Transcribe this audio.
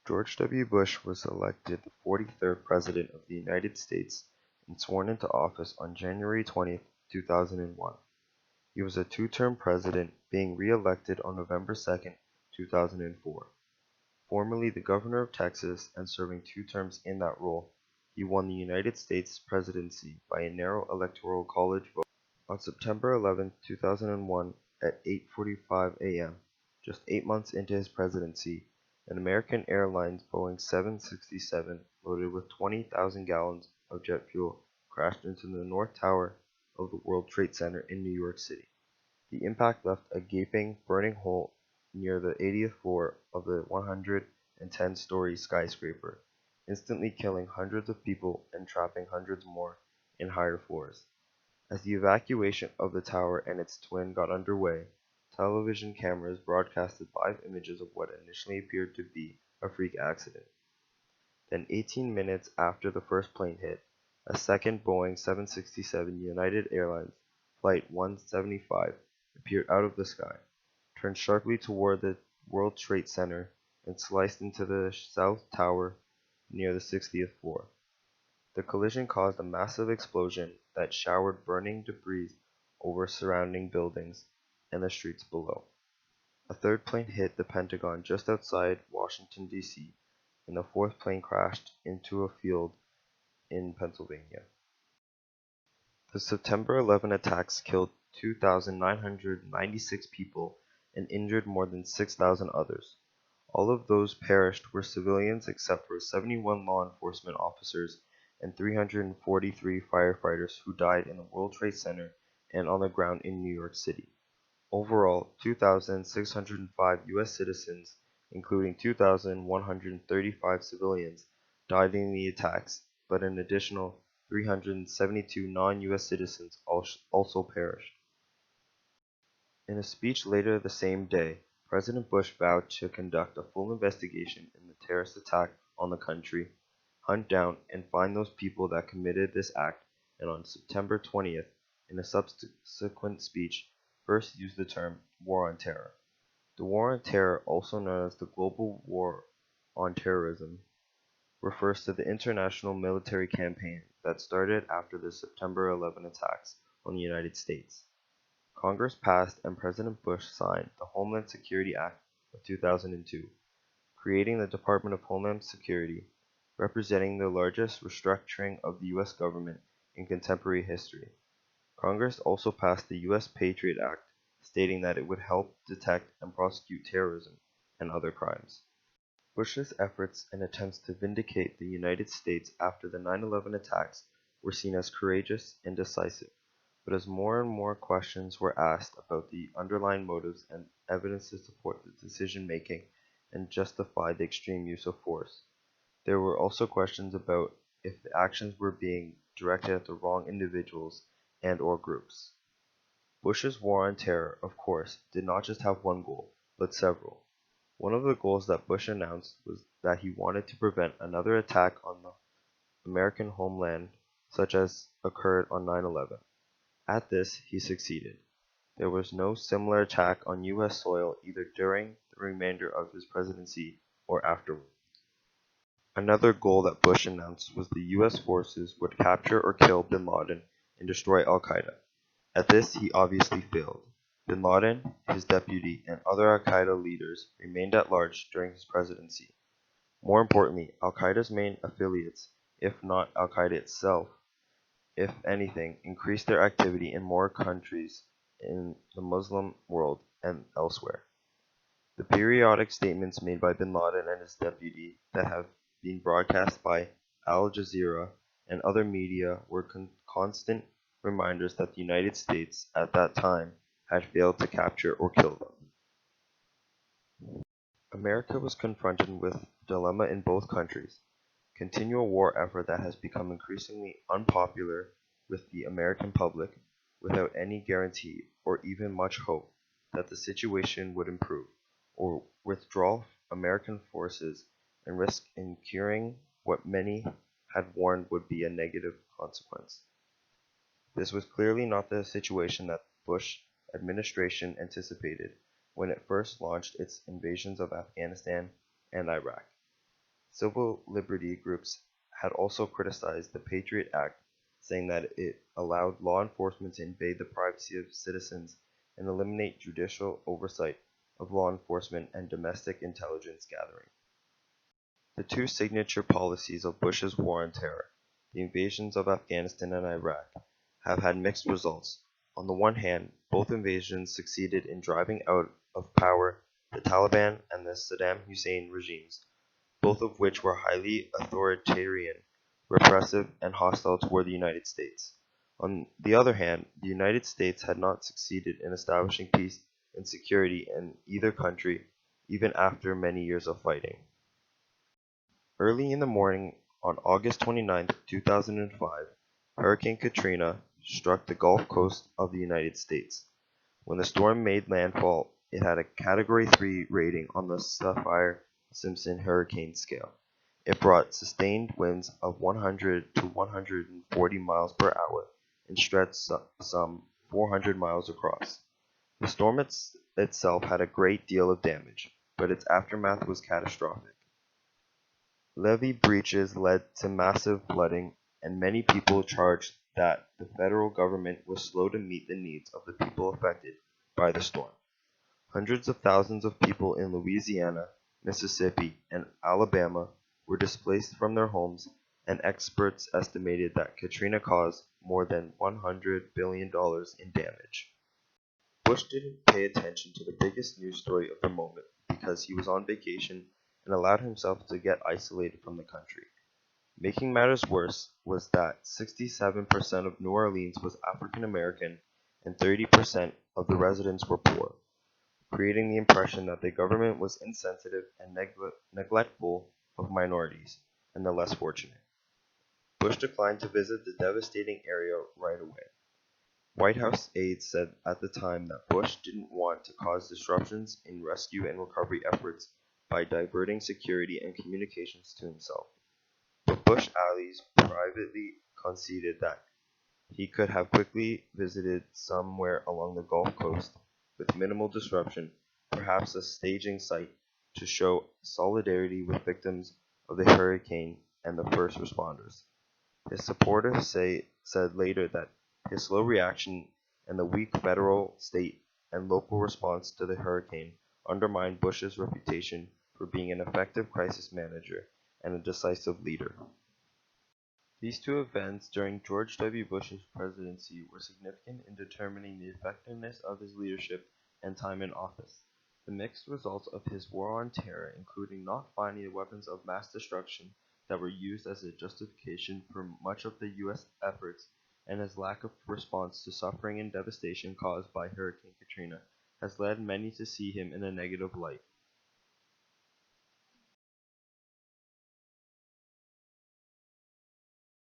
George W. Bush was elected the 43rd President of the United States and sworn into office on January 20, 2001. He was a two-term president, being re-elected on November 2, 2004. Formerly the governor of Texas and serving two terms in that role, he won the United States presidency by a narrow electoral college vote on September 11, 2001 at 8:45 a.m. Just 8 months into his presidency, an American Airlines Boeing 767 loaded with 20,000 gallons of jet fuel crashed into the North Tower of the World Trade Center in New York City. The impact left a gaping, burning hole near the 80th floor of the 110-story skyscraper, instantly killing hundreds of people and trapping hundreds more in higher floors. As the evacuation of the tower and its twin got underway, television cameras broadcasted live images of what initially appeared to be a freak accident. Then 18 minutes after the first plane hit, a second Boeing 767 United Airlines Flight 175 appeared out of the sky, turned sharply toward the World Trade Center, and sliced into the south tower near the 60th floor. The collision caused a massive explosion that showered burning debris over surrounding buildings and the streets below. A third plane hit the Pentagon just outside Washington, D.C., and the fourth plane crashed into a field in Pennsylvania. The September 11 attacks killed 2,996 people and injured more than 6,000 others. All of those perished were civilians except for 71 law enforcement officers and 343 firefighters who died in the World Trade Center and on the ground in New York City. Overall, 2,605 U.S. citizens, including 2,135 civilians, died in the attacks, but an additional 372 non-U.S. citizens also perished. In a speech later the same day, President Bush vowed to conduct a full investigation in the terrorist attack on the country, hunt down and find those people that committed this act, and on September 20th, in a subsequent speech, first used the term War on Terror. The War on Terror, also known as the Global War on Terrorism, refers to the international military campaign that started after the September 11 attacks on the United States. Congress passed and President Bush signed the Homeland Security Act of 2002, creating the Department of Homeland Security, representing the largest restructuring of the U.S. government in contemporary history. Congress also passed the U.S. Patriot Act, stating that it would help detect and prosecute terrorism and other crimes. Bush's efforts and attempts to vindicate the United States after the 9/11 attacks were seen as courageous and decisive, but as more and more questions were asked about the underlying motives and evidence to support the decision-making and justify the extreme use of force, there were also questions about if the actions were being directed at the wrong individuals and/or groups. Bush's war on terror, of course, did not just have one goal, but several. One of the goals that Bush announced was that he wanted to prevent another attack on the American homeland such as occurred on 9/11. At this, he succeeded. There was no similar attack on U.S. soil either during the remainder of his presidency or afterward. Another goal that Bush announced was the U.S. forces would capture or kill bin Laden and destroy al-Qaeda. At this, he obviously failed. Bin Laden, his deputy, and other al-Qaeda leaders remained at large during his presidency. More importantly, al-Qaeda's main affiliates, if not al-Qaeda itself, if anything, increased their activity in more countries in the Muslim world and elsewhere. The periodic statements made by bin Laden and his deputy that have been broadcast by Al Jazeera and other media were constant reminders that the United States, at that time, had failed to capture or kill them. America was confronted with a dilemma in both countries: continue a war effort that has become increasingly unpopular with the American public, without any guarantee or even much hope that the situation would improve, or withdraw American forces and risk incurring what many had warned would be a negative consequence. This was clearly not the situation that the Bush administration anticipated when it first launched its invasions of Afghanistan and Iraq. Civil liberty groups had also criticized the Patriot Act, saying that it allowed law enforcement to invade the privacy of citizens and eliminate judicial oversight of law enforcement and domestic intelligence gathering. The two signature policies of Bush's war on terror, the invasions of Afghanistan and Iraq, have had mixed results. On the one hand, both invasions succeeded in driving out of power the Taliban and the Saddam Hussein regimes, both of which were highly authoritarian, repressive, and hostile toward the United States. On the other hand, the United States had not succeeded in establishing peace and security in either country, even after many years of fighting. Early in the morning on August 29, 2005, Hurricane Katrina struck the Gulf Coast of the United States. When the storm made landfall, it had a Category 3 rating on the Saffir-Simpson hurricane scale. It brought sustained winds of 100 to 140 miles per hour and stretched some 400 miles across. The storm itself had a great deal of damage, but its aftermath was catastrophic. Levee breaches led to massive flooding, and many people charged that the federal government was slow to meet the needs of the people affected by the storm. Hundreds of thousands of people in Louisiana, Mississippi, and Alabama were displaced from their homes, and experts estimated that Katrina caused more than $100 billion in damage. Bush didn't pay attention to the biggest news story of the moment because he was on vacation and allowed himself to get isolated from the country. Making matters worse was that 67% of New Orleans was African American and 30% of the residents were poor, creating the impression that the government was insensitive and neglectful of minorities and the less fortunate. Bush declined to visit the devastating area right away. White House aides said at the time that Bush didn't want to cause disruptions in rescue and recovery efforts by diverting security and communications to himself. But Bush allies privately conceded that he could have quickly visited somewhere along the Gulf Coast with minimal disruption, perhaps a staging site to show solidarity with victims of the hurricane and the first responders. His supporters said later that his slow reaction and the weak federal, state, and local response to the hurricane undermined Bush's reputation for being an effective crisis manager and a decisive leader. These two events during George W. Bush's presidency were significant in determining the effectiveness of his leadership and time in office. The mixed results of his war on terror, including not finding the weapons of mass destruction that were used as a justification for much of the U.S. efforts, and his lack of response to suffering and devastation caused by Hurricane Katrina, has led many to see him in a negative light.